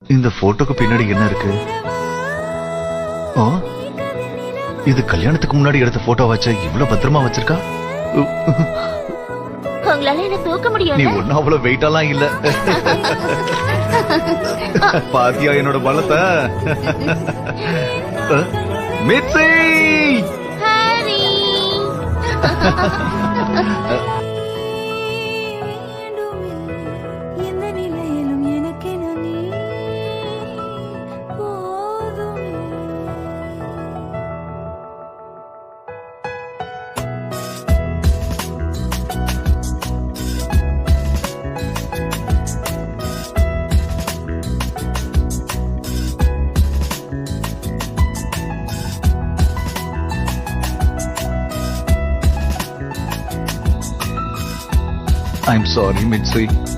இந்த போட்டோக்கு பின்னாடி என்ன இருக்கு? ஓ, இது கல்யாணத்துக்கு முன்னாடி எடுத்த போட்டோ வச்ச இவ்வளவு பத்திரமா வச்சிருக்கா. உங்களால என்ன தூக்க முடியும்? நீ ஒன்னும் அவ்வளவு வெயிட்டாலாம் இல்ல. பாத்தியா என்னோட பலத்தை? மிட்சி, ஹாரி. I'm sorry, Mitzi.